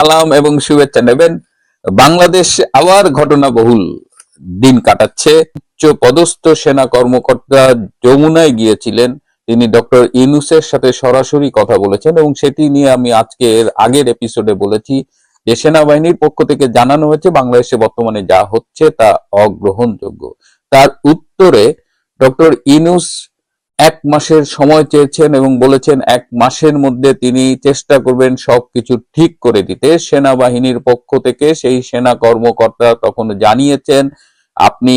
সালাম এবং শুভেচ্ছা নেবেন। বাংলাদেশ আবার ঘটনাবহুল দিন কাটাচ্ছে। উচ্চ পদস্থ সেনা কর্মকর্তা যমুনায় গিয়েছিলেন, তিনি ডক্টর ইউনূসের সাথে সরাসরি কথা বলেছেন এবং সেটি নিয়ে আমি আজকের আগের এপিসোডে বলেছি যে সেনাবাহিনীর পক্ষ থেকে জানানো হয়েছে বাংলাদেশে বর্তমানে যা হচ্ছে তা অগ্রহণযোগ্য। তার উত্তরে ডক্টর ইউনূস 1 মাসের সময় চেয়েছেন এবং বলেছেন 1 মাসের মধ্যে তিনি চেষ্টা করবেন সবকিছু ঠিক করে দিতে। সেনাবাহিনীর পক্ষ থেকে সেই সেনা কর্মকর্তা তখন জানিয়েছেন আপনি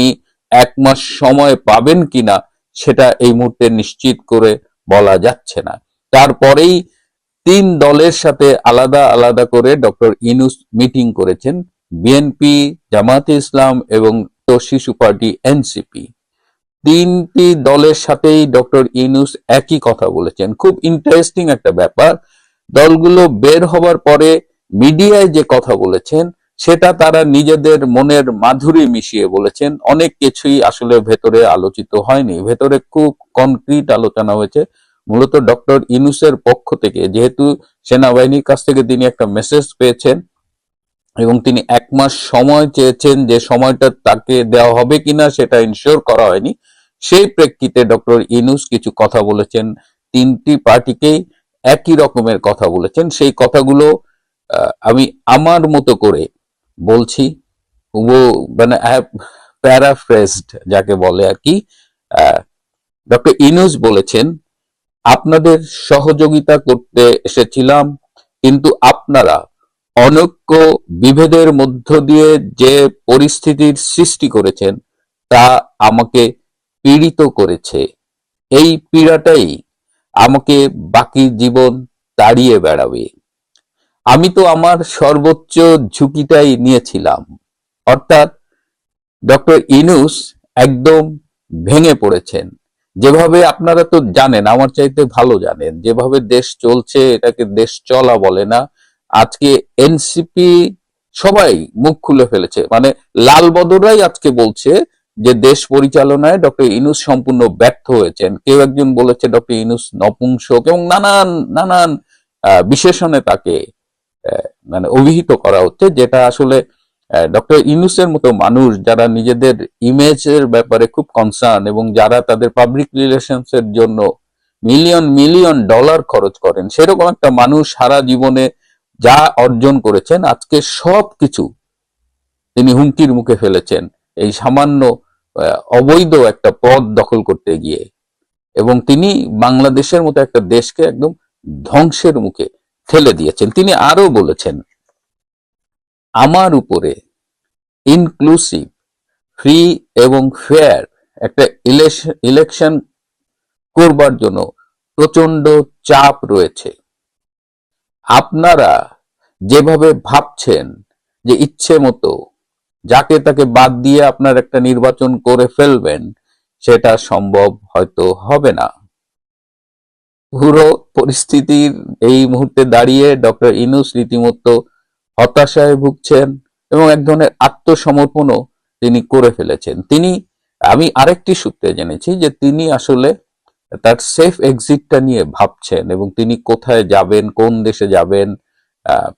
1 মাস সময় পাবেন কিনা সেটা এই মুহূর্তে নিশ্চিত করে বলা যাচ্ছে না। তারপরেই 3 দলের সাথে আলাদা আলাদা করে ডক্টর ইউনূস মিটিং করেছেন, বিএনপি, জামায়াতে ইসলাম এবং শিশু পার্টি এনসিপি। 3টি দলের সাথেই ডক্টর ইউনূস একই কথা বলেছেন। খুব ইন্টারেস্টিং একটা ব্যাপার, দলগুলো বের হবার পরে মিডিয়ায় যে কথা বলেছেন সেটা তারা নিজেদের মনের মাধুরী মিশিয়ে বলেছেন। অনেক কিছুই আসলে ভেতরে আলোচিত হয়নি, ভেতরে খুব কনক্রিট আলোচনা হয়েছে। মূলত ডক্টর ইউনূসের পক্ষ থেকে, যেহেতু সেনাবাহিনীর কাছ থেকে তিনি একটা মেসেজ পেয়েছেন এবং তিনি 1 মাস সময় চেয়েছেন, যে সময়টা তাকে দেওয়া হবে কিনা সেটা ইনশিওর করা হয়নি, সেই প্রেক্ষিতে ডক্টর ইউনূস কিছু কথা বলেছেন। 3টি পার্টিকেই একই রকমের কথা বলেছেন। সেই কথাগুলো আমি আমার মতো করে বলছি, ও মানে প্যারাফ্রেজড যাকে বলে আর কি। ডক্টর ইউনূস বলেছেন, আপনাদের সহযোগিতা করতে এসেছিলাম, কিন্তু আপনারা অনৈক্য বিভেদের মধ্য দিয়ে যে পরিস্থিতির সৃষ্টি করেছেন তা আমাকে পীড়িত করেছে। এই পীড়াটাই আমাকে বাকি জীবন তাড়িয়ে বেড়াবে। আমি তো আমার সর্বোচ্চ ঝুঁকিটাই নিয়েছিলাম। অর্থাৎ ডক্টর ইউনূস একদম ভেঙে পড়েছেন। যেভাবে আপনারা তো জানেন, আমার চাইতে ভালো জানেন, যেভাবে দেশ চলছে এটাকে দেশ চলা বলে না। আজকে এনসিপি সবাই মুখ খুলে ফেলেছে, মানে লাল বদরাই আজকে বলছে যে দেশ পরিচালনায় ডক্টর ইউনূস সম্পূর্ণ ব্যর্থ হয়েছেন। কেউ একজন বলেছে ডক্টর ইউনূস নপুংসক এবং নানান নানান বিশেষণে তাকে মানে অভিহিত করা হচ্ছে, যেটা আসলে ডক্টর ইউনূসের মতো মানুষ যারা নিজেদের ইমেজের ব্যাপারে খুব কনসার্ন এবং যারা তাদের পাবলিক রিলেশনস এর জন্য মিলিয়ন মিলিয়ন ডলার খরচ করেন, সেরকম একটা মানুষ সারা জীবনে যা অর্জন করেছেন আজকে সবকিছু তিনি হুমকির মুখে ফেলেছেন এই সামান্য অবৈধ একটা পদ দখল করতে গিয়ে। এবং তিনি বাংলাদেশের মতো একটা দেশকে একদম ধ্বংসের মুখে ঠেলে দিয়েছেন। তিনি আরো বলেছেন, আমার উপরে ইনক্লুসিভ, ফ্রি এবং ফেয়ার একটা ইলেকশন করবার জন্য প্রচন্ড চাপ রয়েছে। আপনারা যেভাবে ভাবছেন যে ইচ্ছে মতো যাকে তাকে বাদ দিয়ে আপনার একটা নির্বাচন করে ফেলবেন, সেটা সম্ভব হয়তো হবে না। পুরো পরিস্থিতির এই মুহূর্তে দাঁড়িয়ে ডক্টর ইউনূস রীতিমতো হতাশায় ভুগছেন এবং এক ধরনের আত্মসমর্পণও তিনি করে ফেলেছেন। আমি আরেকটি সূত্রে জেনেছি যে তিনি আসলে তার সেফ এক্সিটটা নিয়ে ভাবছেন এবং তিনি কোথায় যাবেন, কোন দেশে যাবেন।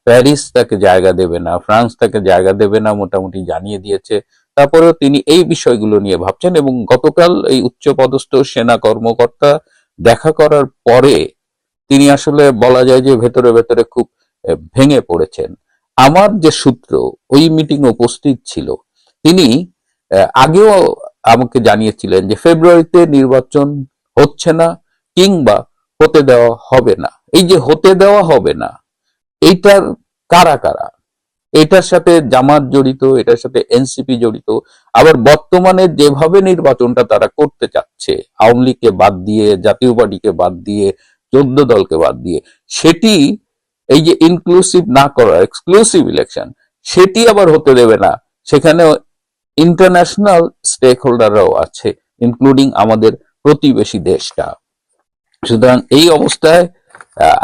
প্যারিস তাকে জায়গা দেবে না, ফ্রান্স তাকে জায়গা দেবে না, মোটামুটি জানিয়ে দিয়েছে। তারপরেও তিনি এই বিষয়গুলো নিয়ে ভাবছেন এবং গতকাল এই উচ্চপদস্থ সেনা কর্মকর্তা দেখা করার পরে তিনি আসলে বলা যায় যে ভেতরে ভেতরে খুব ভেঙে পড়েছেন। আমার যে সূত্র ওই মিটিং উপস্থিত ছিল, তিনি আগেও আমাকে জানিয়েছিলেন যে ফেব্রুয়ারিতে নির্বাচন হচ্ছে না কিংবা হতে দেওয়া হবে না। এই যে হতে দেওয়া হবে না, এইটার কারা কারা? এটার সাথে জামাত জড়িত, এটার সাথে এনসিপি জড়িত। আবার বর্তমানে যেভাবে নির্বাচনটা তারা করতে চাচ্ছে, আওয়ামী লীগকে বাদ দিয়ে, জাতীয় পার্টিকে বাদ দিয়ে, 14 দলকে বাদ দিয়ে, সেটি এই যে ইনক্লুসিভ না করা এক্সক্লুসিভ ইলেকশন, সেটি আবার হতে দেবে না। সেখানে ইন্টারন্যাশনাল স্টেক হোল্ডাররাও আছে, ইনক্লুডিং আমাদের প্রতিবেশী দেশটা। সুতরাং এই অবস্থায়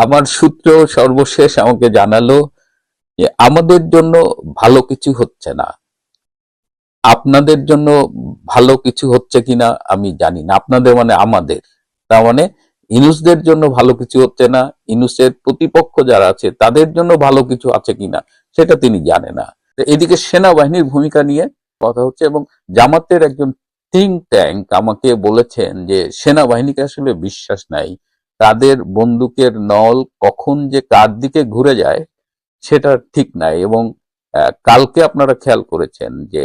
আমার সূত্র সর্বশেষ আমাকে জানালো যে আমাদের জন্য ভালো কিছু হচ্ছে না। আপনাদের জন্য ভালো কিছু হচ্ছে কিনা আমি জানি না। আপনাদের মানে আমাদের, তার মানে ইনুসদের জন্য ভালো কিছু হচ্ছে না, ইনুসের প্রতিপক্ষ যারা আছে তাদের জন্য ভালো কিছু আছে কিনা সেটা তিনি জানে না। তো এদিকে সেনাবাহিনীর ভূমিকা নিয়ে কথা হচ্ছে, এবং জামাতের একজন থিঙ্ক ট্যাঙ্ক আমাকে বলেছেন যে সেনাবাহিনীকে আসলে বিশ্বাস নাই, তাদের বন্দুকের নল কখন যে কার দিকে ঘুরে যায় সেটা ঠিক নাই। এবং কালকে আপনারা খেয়াল করেছেন যে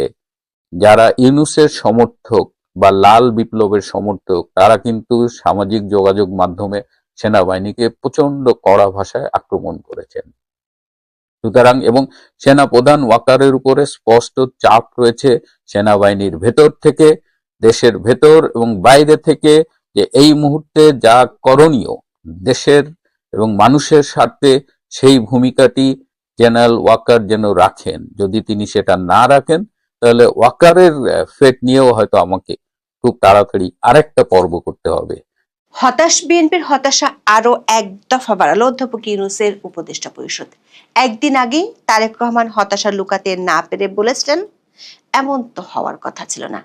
যারা ইউনূসের সমর্থক বা লাল বিপ্লবের সমর্থক তারা কিন্তু সামাজিক যোগাযোগ মাধ্যমে সেনাবাহিনীকে প্রচন্ড কড়া ভাষায় আক্রমণ করেছেন। সুতরাং এবং সেনা প্রধান ওয়াকারের উপরে স্পষ্ট চাপ রয়েছে সেনাবাহিনীর ভেতর থেকে, দেশের ভেতর এবং বাইরে থেকে, যে এই মুহূর্তে যা করণীয় দেশের এবং মানুষের স্বার্থে সেই ভূমিকাটি জেনারেল ওয়াকার যেন রাখেন। যদি তিনি সেটা না রাখেন তাহলে ওয়াকারের ফেট নিয়েও হয়তো আমাকে খুব তাড়াতাড়ি আরেকটা পর্ব করতে হবে। হতাশ বিএনপির হতাশা আরো এক দফা বাড়ালো অধ্যাপক ইউনূসের উপদেষ্টা পরিষদ। একদিন আগেই তারেক রহমান হতাশা লুকাতে না পেরে বলেছিলেন, এমন তো হওয়ার কথা ছিল না।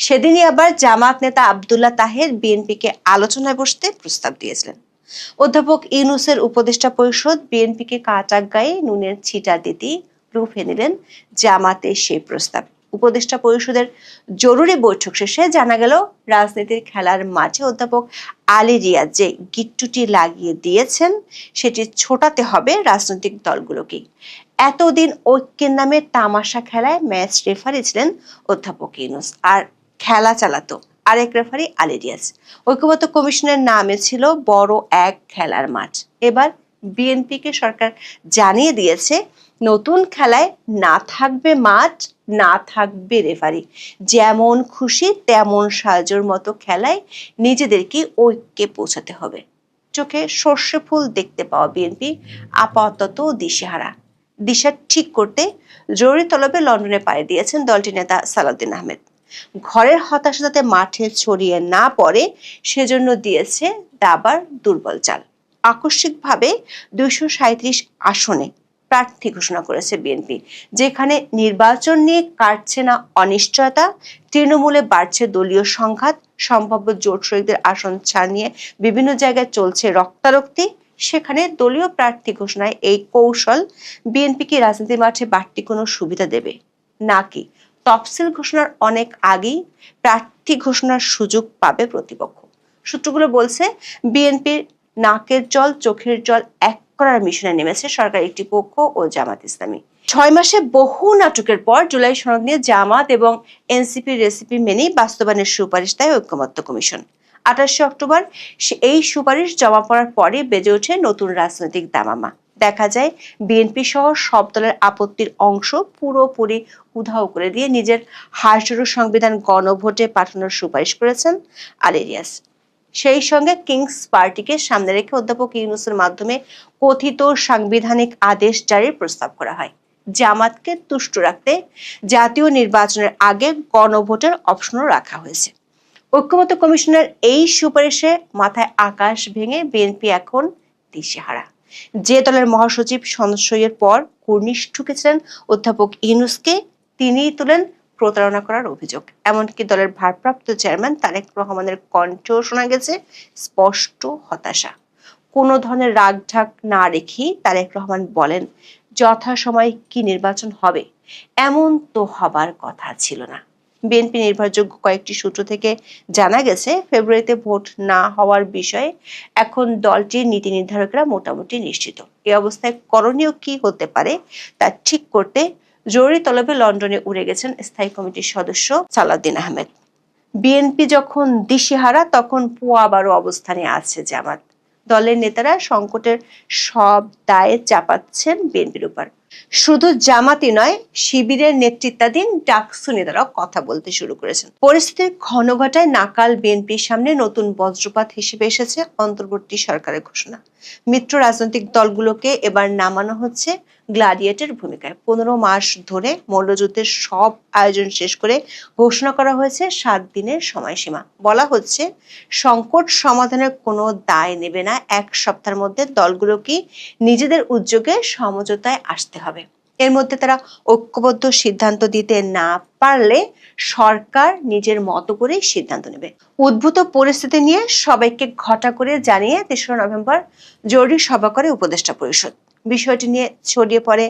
সেদিনই আবার জামাত নেতা আব্দুল্লাহ তাহের বিএনপিকে আলোচনায় বসতে প্রস্তাব দিয়েছিলেন। অধ্যাপক ইউনূসের উপদেষ্টা পরিষদ বিএনপিকে কাঁচা গায়ে নুনের ছিটা দিতেই রুখে নিলেন জামাতের সেই প্রস্তাব। উপদেষ্টা পরিষদের জরুরি বৈঠক শেষে জানা গেল, রাজনীতির খেলার মাঠে অধ্যাপক আলী রিয়াজ যে গিট্টুটি লাগিয়ে দিয়েছেন সেটি ছোটাতে হবে রাজনৈতিক দলগুলোকে। এতদিন ঐক্যের নামে তামাশা খেলায় ম্যাচ রেফারি ছিলেন অধ্যাপক ইউনূস, আর খেলা চালাতো আরেক রেফারি আলী রিয়াজ। ঐক্যবদ্ধ কমিশনের নামে ছিল বড় এক খেলার মাঠ। এবার বিএনপিকে সরকার জানিয়ে দিয়েছে, নতুন খেলায় না থাকবে মাঠ, না থাকবে রেফারি, যেমন খুশি তেমন সাজোর মতো খেলায় নিজেদেরকে ঐক্যে পৌঁছাতে হবে। চোখে সর্ষে ফুল দেখতে পাওয়া বিএনপি আপাতত দিশেহারা। দিশা ঠিক করতে জরুরি তলবে লন্ডনে পাড়ি দিয়েছেন দলটির নেতা সালাউদ্দিন আহমেদ। ঘরের হতাশা যাতে মাঠে ছড়িয়ে না পড়ে সেজন্য দিয়েছে দাবার দুর্বল চাল। আকস্মিকভাবে 237 আসনে প্রার্থী ঘোষণা করেছে বিএনপি, যেখানে নির্বাচন নিয়ে কাটছে না অনিশ্চয়তা, তৃণমূলে বাড়ছে দলীয় সংঘাত, সম্ভাব্য জোট শরিকদের আসন ছাড় নিয়ে বিভিন্ন জায়গায় চলছে রক্তারক্তি। সেখানে দলীয় প্রার্থী ঘোষণায় এই কৌশল বিএনপিকে রাজনীতির মাঠে বাড়তি কোনো সুবিধা দেবে নাকি তফসিল ঘোষণার অনেক আগেই প্রার্থী ঘোষণার সুযোগ পাবে প্রতিপক্ষ? সূত্রগুলো বলছে, বিএনপির নাকের জল চোখের জল এক করার মিশনে নেমেছে সরকার একটি পক্ষ ও জামাত ইসলামী। 6 মাসে বহু নাটকের পর জুলাই সনদ নিয়ে জামাত এবং এনসিপির রেসিপি মেনেই বাস্তবায়নের সুপারিশ দেয় ঐকমত্য কমিশন। 28 অক্টোবর এই সুপারিশ জমা পড়ার পরে বেজে ওঠে নতুন রাজনৈতিক দামামা। দেখা যায় বিএনপি সহ সব দলের আপত্তির অংশ পুরোপুরি উধাও করে দিয়ে নিজের হাসজোড়ো সংবিধান গণভোটে পাঠানোর সুপারিশ করেছেন আলী রিয়াজ। সেই সঙ্গে কিংস পার্টিকে সামনে রেখে অধ্যাপক ইউনূসের মাধ্যমে কথিত সাংবিধানিক আদেশ জারির প্রস্তাব করা হয়। জামাতকে তুষ্ট রাখতে জাতীয় নির্বাচনের আগে গণভোটের অপশনও রাখা হয়েছে। ঐকমত্য কমিশনের এই সুপারিশে মাথায় আকাশ ভেঙে বিএনপি এখন দিশেহারা। যে দলের মহাসচিব সনদ পর কুর্নিশ ঠুকেছিলেন অধ্যাপক ইউনূসকে, তিনিই তোলেন প্রতারণা করার অভিযোগ। এমনকি দলের ভারপ্রাপ্ত চেয়ারম্যান তারেক রহমানের কণ্ঠেও শোনা গেছে স্পষ্ট হতাশা। কোনো ধরনের রাগঢাক না রেখেই তারেক রহমান বলেন, যথাসময়ে কি নির্বাচন হবে এমন তো হবার কথা ছিল না। বিএনপি নির্ভরযোগ্য কয়েকটি সূত্র থেকে জানা গেছে, ফেব্রুয়ারিতে ভোট না হওয়ার বিষয়ে এখন দলটির নীতি নির্ধারকরা মোটামুটি নিশ্চিত। এই অবস্থায় করণীয় কি হতে পারে তা ঠিক করতে জরুরি তলবে লন্ডনে উড়ে গেছেন স্থায়ী কমিটির সদস্য সালাউদ্দিন আহমেদ। বিএনপি যখন দিশেহারা তখন পোয়াবারও অবস্থানে আছে জামাত। দলের নেতারা সংকটের সব দায়ে চাপাচ্ছেন বিএনপির উপর। শুধু জামাতই নয়, শিবিরের নেতৃত্বাধীন ডাকসু নেতারাও কথা বলতে শুরু করেছেন। পরিস্থিতির ঘনঘটায় নাকাল বিএনপির সামনে নতুন বজ্রপাত হিসেবে এসেছে অন্তর্বর্তী সরকারের ঘোষণা। মিত্র রাজনৈতিক দলগুলোকে এবার নামানো হচ্ছে গ্লাডিয়েটর ভূমিকায়। 15 মাস ধরে মল্লযুদ্ধের সব আয়োজন শেষ করে ঘোষণা করা হয়েছে 7 দিনের সময়সীমা। বলা হচ্ছে, সংকট সমাধানের কোনো দায় নেবে না, 1 সপ্তাহের মধ্যে দলগুলোকে নিজেদের উদ্যোগে সমঝোতায় আসতে হবে। এর মধ্যে তারা ঐক্যবদ্ধ সিদ্ধান্ত দিতে না পারলে সরকার নিজের মতো করে সিদ্ধান্ত নেবে। উদ্ভূত পরিস্থিতি নিয়ে সবাইকে ঘটা করে জানিয়ে ৩রা নভেম্বর জরুরি সভা করে উপদেষ্টা পরিষদ। বিষয়টি নিয়ে ছড়িয়ে পড়ে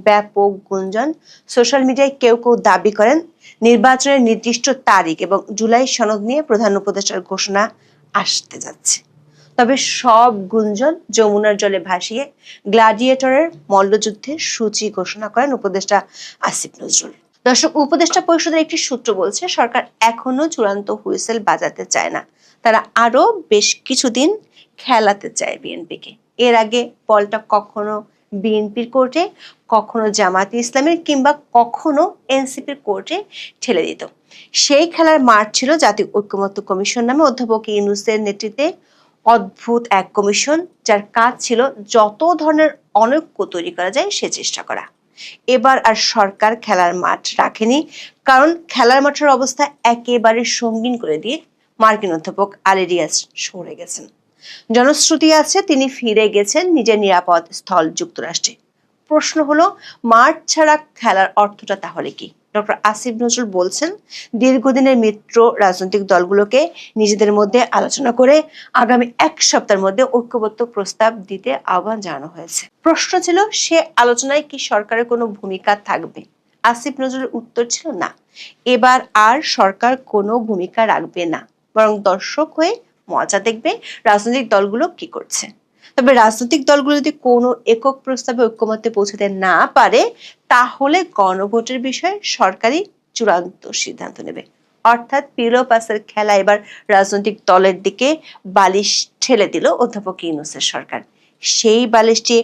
ব্যাপক গুঞ্জন। সোশ্যাল মিডিয়ায় কেউ কেউ দাবি করেন নির্বাচনের নির্দিষ্ট তারিখ এবং জুলাই সনদ নিয়ে প্রধান উপদেষ্টার ঘোষণা আসতে যাচ্ছে। তবে সব গুঞ্জন যমুনার জলে ভাসিয়ে গ্ল্যাডিয়েটরের মল্লযুদ্ধের সূচি ঘোষণা করেন উপদেষ্টা আসিফ নজরুল। দর্শক, উপদেষ্টা পরিষদের একটি সূত্র বলছে সরকার এখনো চূড়ান্ত হুইসেল বাজাতে চায় না, তারা আরো বেশ কিছুদিন খেলাতে চায় বিএনপিকে। এর আগে বলটা কখনো বিএনপির কোর্টে, কখনো জামায়াতে ইসলামের কিংবা কখনো এনসিপির কোর্টে ঠেলে দিত। সেই খেলার মাঠ ছিল জাতীয় ঐক্যমত্য কমিশন নামে অধ্যাপক ইউনূসের নেতৃত্বে অদ্ভুত এক কমিশন, যার কাজ ছিল যত ধরনের অনৈক্য তৈরি করা যায় সে চেষ্টা করা। এবার আর সরকার খেলার মাঠ রাখেনি, কারণ খেলার মাঠের অবস্থা একেবারে সঙ্গীন করে দিয়ে মার্কিন অধ্যাপক আলী রিয়াজ সরে গেছেন। জনশ্রুতি আছে তিনি ফিরে গেছেন নিজের নিরাপদ স্থল যুক্তরাষ্ট্রে। প্রশ্ন হলো, মাঠ ছাড়া খেলার অর্থটা তাহলে কি? ডক্টর আসিফ নজরুল বলছেন দীর্ঘদিনের মিত্র রাজনৈতিক দলগুলোকে নিজেদের মধ্যে আলোচনা করে আগামী 1 সপ্তাহের মধ্যে ঐক্যবদ্ধ প্রস্তাব দিতে আহ্বান জানানো হয়েছে। প্রশ্ন ছিল, সে আলোচনায় কি সরকারের কোনো ভূমিকা থাকবে? আসিফ নজরুলের উত্তর ছিল না, এবার আর সরকার কোনো ভূমিকা রাখবে না, বরং দর্শক হয়ে মজা দেখবে রাজনৈতিক দলগুলো কি করছে। তবে রাজনৈতিক দলগুলো যদি কোনো একক প্রস্তাবে ঐক্যমত্যে পৌঁছাতে না পারে, তাহলে গণভোটের বিষয়ে সরকারই চূড়ান্ত সিদ্ধান্ত নেবে। অর্থাৎ পিলো পাসের খেলা এবার রাজনৈতিক দলের দিকে বালিশ ঠেলে দিল অধ্যাপক ইউনূসের সরকার। সেই বালিশটি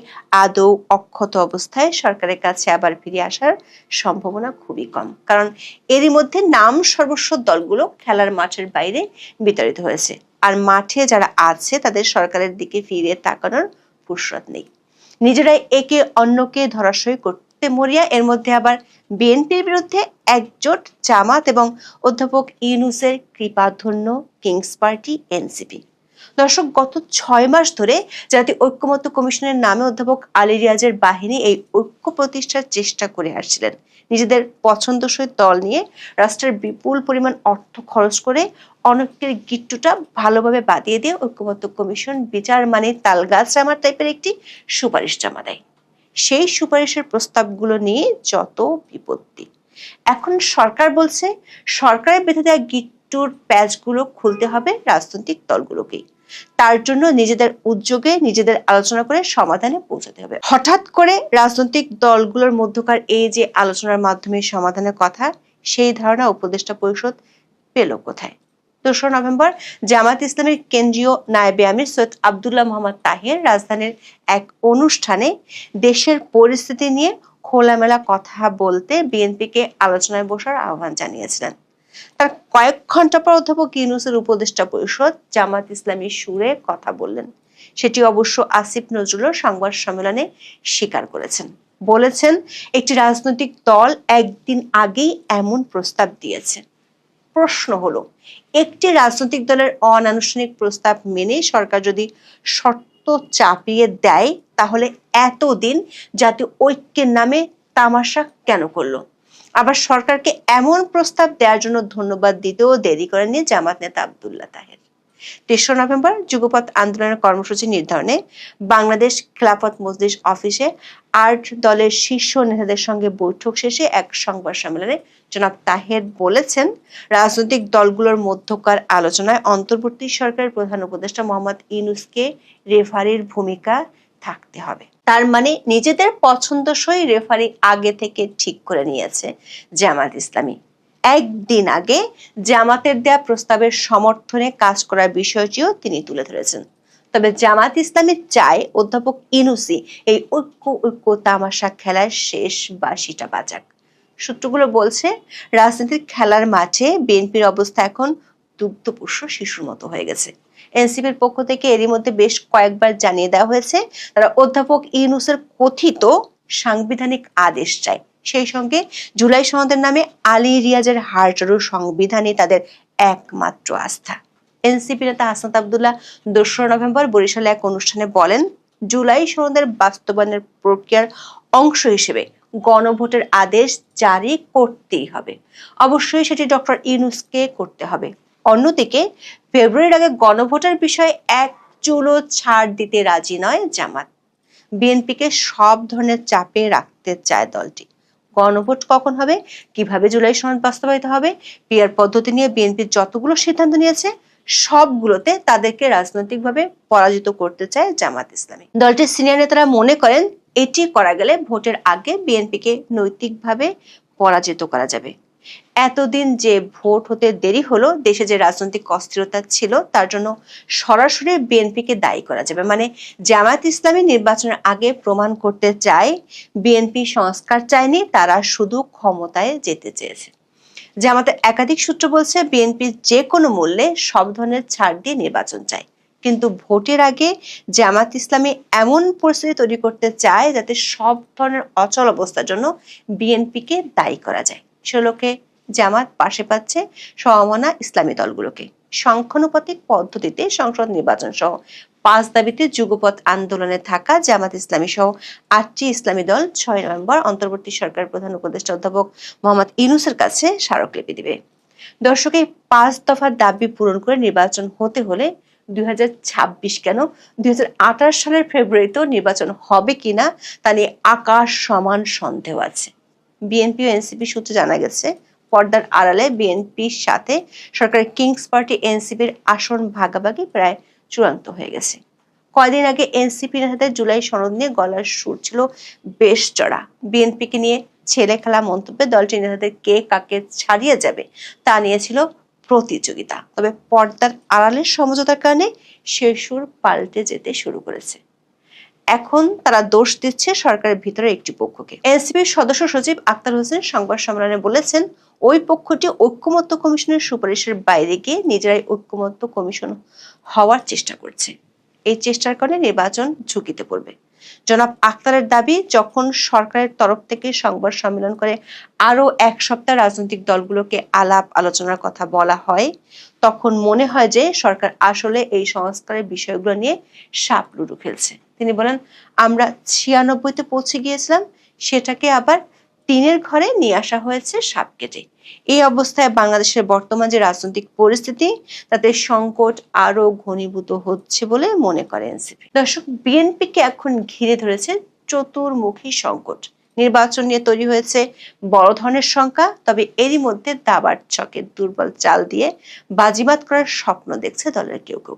আদৌ অক্ষত অবস্থায় সরকারের কাছে আবার ফিরে আসার সম্ভাবনা খুবই কম, কারণ এরই মধ্যে নাম সর্বস্ব দলগুলো খেলার মাঠের বাইরে বিতাড়িত হয়েছে। আর মাঠে যারা আছে তাদের সরকারের দিকে ফিরে তাকানোর ফুরসত নেই। নিজেরাই একে অন্যকে ধরাশয়ী করতে মরিয়া। এর মধ্যে আবার বিএনপির বিরুদ্ধে একজোট জামাত এবং অধ্যাপক ইউনূসের কৃপাধন্য কিংস পার্টি এনসিপি। দর্শক, গত 6 মাস ধরে জাতীয় ঐক্যমত্য কমিশনের নামে অধ্যাপক আলী রিয়াজের বাহিনী এই ঐক্য প্রতিষ্ঠার চেষ্টা করে আসছিলেন। নিজেদের পছন্দসই দল নিয়ে রাষ্ট্রের বিপুল পরিমাণ অর্থ খরচ করে অনেকের গিট্টুটা ভালোভাবে বাদিয়ে দিয়ে ঐক্যমত্য কমিশন বিচার মানে তালগাছ রামার টাইপের একটি সুপারিশ জমা দেয়। সেই সুপারিশের প্রস্তাবগুলো নিয়ে যত বিপত্তি। এখন সরকার বলছে সরকারের বেঁধে দেওয়া গিট্টুর প্যাচগুলো খুলতে হবে রাজনৈতিক দলগুলোকেই। তার জন্য নিজেদের উদ্যোগে নিজেদের আলোচনা করে সমাধানে পৌঁছাতে হবে। হঠাৎ করে রাজনৈতিক দলগুলোর মধ্যকার এই যে আলোচনার মাধ্যমে সমাধানের কথা, সেই ধারণা উপদেষ্টা পরিষদ পেল কোথায়? ২রা নভেম্বর জামায়াত ইসলামের কেন্দ্রীয় নায়েবে আমির সৈয়দ আব্দুল্লাহ মোহাম্মদ তাহের রাজধানীর এক অনুষ্ঠানে দেশের পরিস্থিতি নিয়ে খোলামেলা কথা বলতে বিএনপিকে আলোচনায় বসার আহ্বান জানিয়েছিলেন। তার কয়েক ঘন্টা পর অধ্যাপক ইউনূসের উপদেষ্টা পরিষদ জামায়াত ইসলামী সুরে কথা বললেন। সেটি অবশ্য আসিফ নজরুল সংবাদ সম্মেলনে স্বীকার করেছেন। বলেছেন একটি রাজনৈতিক দল একদিন আগেই এমন প্রস্তাব দিয়েছে। প্রশ্ন হলো, একটি রাজনৈতিক দলের অনানুষ্ঠানিক প্রস্তাব মেনে সরকার যদি শর্ত চাপিয়ে দেয়, তাহলে এতদিন জাতীয় ঐক্যের নামে তামাশা কেন করলো? আবার সরকারকে এমন প্রস্তাব দেওয়ার জন্য ধন্যবাদ দিতেও দেরি করেননি জামাত নেতা আব্দুল্লাহ তাহের। ৩রা নভেম্বর যুগপৎ আন্দোলনের কর্মসূচি নির্ধারণে বাংলাদেশ খেলাফত মজলিস অফিসে ৮ দলের শীর্ষ নেতাদের সঙ্গে বৈঠক শেষে এক সংবাদ সম্মেলনে জনাব তাহের বলেছেন, রাজনৈতিক দলগুলোর মধ্যকার আলোচনায় অন্তর্বর্তী সরকারের প্রধান উপদেষ্টা মোহাম্মদ ইউনূসকে রেফারির ভূমিকা থাকতে হবে। তার মানে নিজেদের পছন্দসই রেফারি আগে থেকে ঠিক করে নিয়েছে জামায়াত ইসলামী। একদিন আগে জামাতের দেয়া প্রস্তাবের সমর্থনে কাজ করার বিষয়টিও তিনি তুলে ধরেছেন। তবে জামায়াত ইসলামী চায় অধ্যাপক ইউনূসই এই ঐক্য তামাশা খেলার শেষ বাঁশিটা বাজাক। সূত্রগুলো বলছে রাজনীতির খেলার মাঠে বিএনপির অবস্থা এখন দুগ্ধপোষ্য শিশুর মতো হয়ে গেছে। এনসিপির পক্ষ থেকে এরই মধ্যে বেশ কয়েকবার জানিয়ে দেওয়া হয়েছে তারা অধ্যাপক ইউনূসের কথিত সাংবিধানিক আদেশ চায়। সেই সঙ্গে জুলাই সনদের নামে আলী রিয়াজের হারচারু সংবিধানই তাদের একমাত্র আস্থা। এনসিপি নেতা হাসনাত আব্দুল্লাহ ২রা নভেম্বর বরিশালে এক অনুষ্ঠানে বলেন, জুলাই সনদের বাস্তবায়নের প্রক্রিয়ার অংশ হিসেবে গণভোটের আদেশ জারি করতেই হবে। অবশ্যই সেটি ডক্টর ইউনূসকে করতে হবে। অন্যদিকে ফেব্রুয়ারির আগে গণভোটের বিষয়ে এক চুলও ছাড় দিতে রাজি নয় জামাত। বিএনপিকে সব ধরনের চাপে রাখতে চায় দলটি। গণভোট কখন হবে, কিভাবে জুলাই সনদ বাস্তবায়িত হবে, পিআর পদ্ধতি নিয়ে বিএনপি যতগুলো সিদ্ধান্ত নিয়েছে সবগুলোতে তাদেরকে রাজনৈতিকভাবে পরাজিত করতে চায় জামাত ইসলামী। দলটির সিনিয়র নেতারা মনে করেন এটি করা গেলে ভোটের আগে বিএনপিকে নৈতিকভাবে পরাজিত করা যাবে। এতদিন যে ভোট হতে দেরি হলো, দেশে যে রাজনৈতিক অস্থিরতা ছিল তার জন্য সরাসরি বিএনপিকে দায়ী করা যাবে। মানে জামায়াত ইসলামী নির্বাচনের আগে প্রমাণ করতে চায় বিএনপি সংস্কার চায়নি, তারা শুধু ক্ষমতায় যেতে চেয়েছে। জামাতের একাধিক সূত্র বলছে বিএনপি যে কোনো মূল্যে সব ধরনের ছাড় দিয়ে নির্বাচন চায়, কিন্তু ভোটের আগে জামাত ইসলামী এমন পরিস্থিতি তৈরি করতে চায় যাতে সব ধরনের অচল অবস্থার জন্য বিএনপিকে দায়ী করা যায়। সেগুলোকে জামাত পাশে পাচ্ছে সমমনা ইসলামী দলগুলোকে। সংখ্যানুপাতিক পদ্ধতিতে সংসদ নির্বাচন সহ 5 দাবিতে যুগপৎ আন্দোলনে থাকা জামাত ইসলামী সহ 8টি ইসলামী দল 6 নভেম্বর অন্তর্বর্তী সরকার প্রধান উপদেষ্টা অধ্যাপক মোহাম্মদ ইউনূসের কাছে স্মারকলিপি দিবে। দর্শক, এই 5 দফার দাবি পূরণ করে নির্বাচন হতে হলে 2026 কেন 2028 সালের ফেব্রুয়ারিতেও নির্বাচন হবে কিনা তা নিয়ে আকাশ সমান সন্দেহ আছে। বিএনপি ও এনসিপি সূত্রে জানা গেছে পর্দার আড়ালে বিএনপির সাথে সরকারের কিংস পার্টি এনসিপির আসন ভাগাভাগি প্রায় চূড়ান্ত হয়ে গেছে। কয়দিন আগে এনসিপি নেতাদের জুলাই সনদ নিয়ে গলার সুর ছিল বেশ চড়া। বিএনপিকে নিয়ে ছেলে খেলা মন্তব্যে দলটির নেতাদের কে কাকে ছাড়িয়ে যাবে তা নিয়েছিল প্রতিযোগিতা। তবে পর্দার আড়ালের সমঝোতার কারণে সে সুর পাল্টে যেতে শুরু করেছে। এখন তারা দোষ দিচ্ছে সরকারের ভিতরে একটি পক্ষকে। এনসিপির সদস্য সচিব আক্তার হোসেন সংবাদ সম্মেলনে বলেছেন, ওই পক্ষটি ঐক্যমত্য কমিশনের সুপারিশের বাইরে গিয়ে নিজেরাই ঐক্যমত্য কমিশন হওয়ার চেষ্টা করছে। এই চেষ্টার কারণে নির্বাচন ঝুঁকিতে পড়বে। জনাব আক্তারের দাবি, যখন সরকারের তরফ থেকে সংবাদ সম্মেলন করে আরো 1 সপ্তাহ রাজনৈতিক দলগুলোকে আলাপ আলোচনার কথা বলা হয়, তখন মনে হয় যে সরকার আসলে এই সংস্কারের বিষয়গুলো নিয়ে সাপ লুডু খেলছে। তিনি বলেন, আমরা 96-তে পৌঁছে গিয়েছিলাম, সেটাকে আবার 3-এর ঘরে নিয়ে আসা হয়েছে সাপ কেটে। এই অবস্থায় বাংলাদেশের বর্তমান যে রাজনৈতিক পরিস্থিতি, তাতে সংকট আরো ঘনীভূত হচ্ছে বলে মনে করে এনসিপি। দর্শক, বিএনপিকে এখন ঘিরে ধরেছে চতুর্মুখী সংকট। নির্বাচন নিয়ে তৈরি হয়েছে বড় ধরনের শঙ্কা, তবে এরই মধ্যে দাবার ছকের দুর্বল চাল দিয়ে বাজিমাত করার স্বপ্ন দেখছে দলের কেউ কেউ।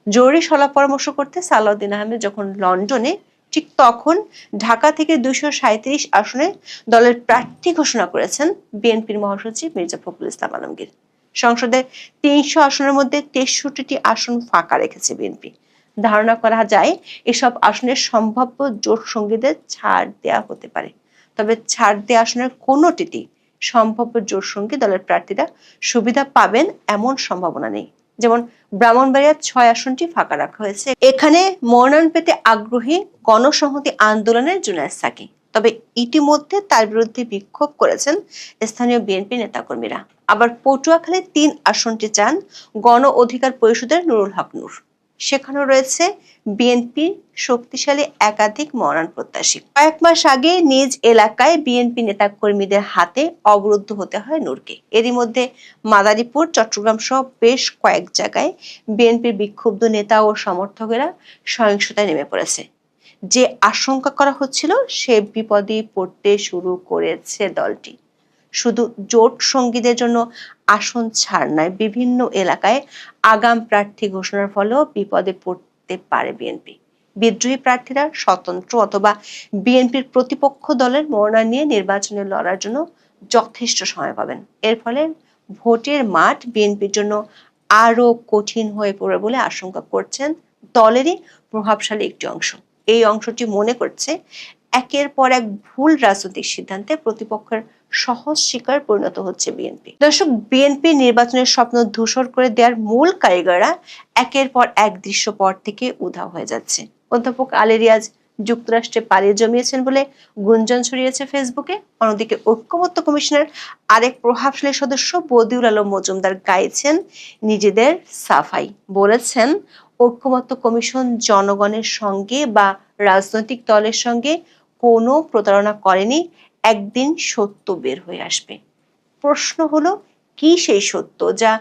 জরুরি সলা পরামর্শ করতে সালাউদ্দিন আহমেদ যখন লন্ডনে, ঠিক তখন ঢাকা থেকে 237 আসনে দলের প্রার্থী ঘোষণা করেছেন বিএনপির মহাসচিব মির্জা ফখরুল ইসলাম আলমগীর। সংসদের 300 আসনের মধ্যে 63টি আসন ফাঁকা রেখেছে বিএনপি। ধারণা করা যায় এসব আসনের সম্ভাব্য জোট সঙ্গীদের ছাড় দেওয়া হতে পারে। তবে ছাড় দেওয়া আসনের কোনোটিতেই সম্ভাব্য জোট সঙ্গী দলের প্রার্থীরা সুবিধা পাবেন এমন সম্ভাবনা নেই। যেমন ব্রাহ্মণবাড়িয়ার 6 আসনটি ফাঁকা রাখা হয়েছে। এখানে মনোনয়ন পেতে আগ্রহী গণসংহতি আন্দোলনের জুনায়েদ সাকি, তবে ইতিমধ্যে তার বিরুদ্ধে বিক্ষোভ করেছেন স্থানীয় বিএনপি নেতাকর্মীরা। আবার পটুয়াখালী 3 আসনটি চান গণ অধিকার পরিষদের নুরুল হক নূর। সেখানেও রয়েছে বিএনপি শক্তিশালী একাধিক মনোনয়ন প্রত্যাশী। কয়েক মাস আগে নিজ এলাকায় বিএনপি নেতাকর্মীদের হাতে অবরুদ্ধ হতে হয় নূরকে। এরই মধ্যে মাদারীপুর, চট্টগ্রাম সহ বেশ কয়েক জায়গায় বিএনপির বিক্ষুব্ধ নেতা ও সমর্থকেরা সহিংসতায় নেমে পড়েছে। যে আশঙ্কা করা হচ্ছিল সে বিপদে পড়তে শুরু করেছে দলটি। শুধু জোট সঙ্গীদের জন্য আসন ছাড় নয়, বিভিন্ন এলাকায় আগাম প্রার্থী ঘোষণার ফলেও বিপদে পড়তে পারে বিএনপি। বিদ্রোহী প্রার্থীরা স্বতন্ত্র অথবা বিএনপির প্রতিপক্ষ দলের মনোনয়ন নিয়ে নির্বাচনে লড়ার জন্য যথেষ্ট সময় পাবেন। এর ফলে ভোটের মাঠ বিএনপির জন্য আরো কঠিন হয়ে পড়বে বলে আশঙ্কা করছেন দলেরই প্রভাবশালী একটি অংশ। এই অংশটি মনে করছে একের পর এক ভুল রাজনৈতিক সিদ্ধান্তে প্রতিপক্ষের সহজ শিকার পরিণত হচ্ছে বিএনপি। দর্শক, বিএনপি নির্বাচনের স্বপ্ন ধূসর করে দেওয়ার মূল কারিগররা একের পর এক দৃশ্যপট থেকে উধাও হয়ে যাচ্ছে। অধ্যাপক আলী রিয়াজ যুক্তরাষ্ট্রে পাড়ি জমিয়েছেন বলে গুঞ্জন ছড়িয়েছে ফেসবুকে। অন্যদিকে ঐক্যমত্য কমিশনের আরেক প্রভাবশালী সদস্য বদিউল আলম মজুমদার গাইছেন নিজেদের সাফাই। বলেছেন, ঐক্যমত্য কমিশন জনগণের সঙ্গে বা রাজনৈতিক দলের সঙ্গে কোনো প্রতারণা করেনি, একদিন সত্য বের হয়ে আসবে। প্রশ্ন হলো, কি সেই সত্য যা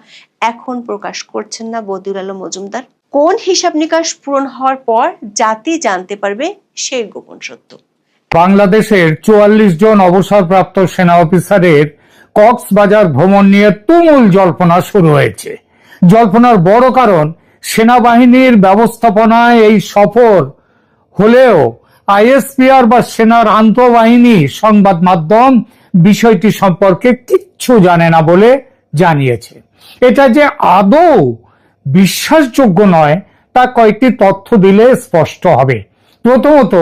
এখন প্রকাশ করছেন না বদিউল আলম মজুমদার? কোন হিসাব নিকাশ পূরণ হওয়ার পর জাতি জানতে পারবে সেই গোপন সত্য? বাংলাদেশের 44 জন অবসরপ্রাপ্ত সেনা অফিসারের কক্সবাজার ভ্রমণ নিয়ে তুমুল জল্পনা শুরু হয়েছে। জল্পনার বড় কারণ, সেনাবাহিনীর ব্যবস্থাপনায় এই সফর হলেও আইএসপিআর বা সেনার আন্তঃবাহিনী সংবাদ মাধ্যম বিষয়টি সম্পর্কে কিচ্ছু জানে না বলে জানিয়েছে। এটা যে আদৌ বিশ্বাসযোগ্য নয় তা কয়েকটি তথ্য দিলে স্পষ্ট হবে। প্রথমত,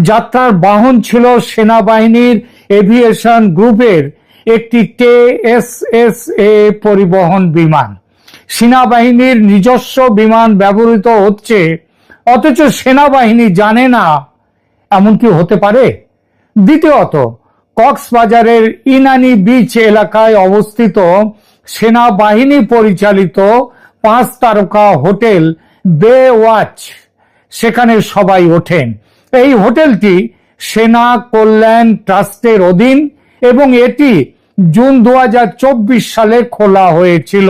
যাত্রার বাহন ছিল সেনাবাহিনীর এভিয়েশন গ্রুপের একটি KSSA পরিবহন বিমান। সেনাবাহিনীর নিজস্ব বিমান ব্যবহৃত হচ্ছে, অথচ সেনাবাহিনী জানে না, এমন কি হতে পারে? দ্বিতীয়ত, কক্সবাজারের ইনানি বিচ এলাকায় অবস্থিত সেনাবাহিনী পরিচালিত 5 তারকা হোটেল বে ওয়াচ, সেখানে সবাই ওঠেন। এই হোটেলটি সেনা কল্যাণ ট্রাস্টের অধীন এবং এটি জুন 2024 সালে খোলা হয়েছিল।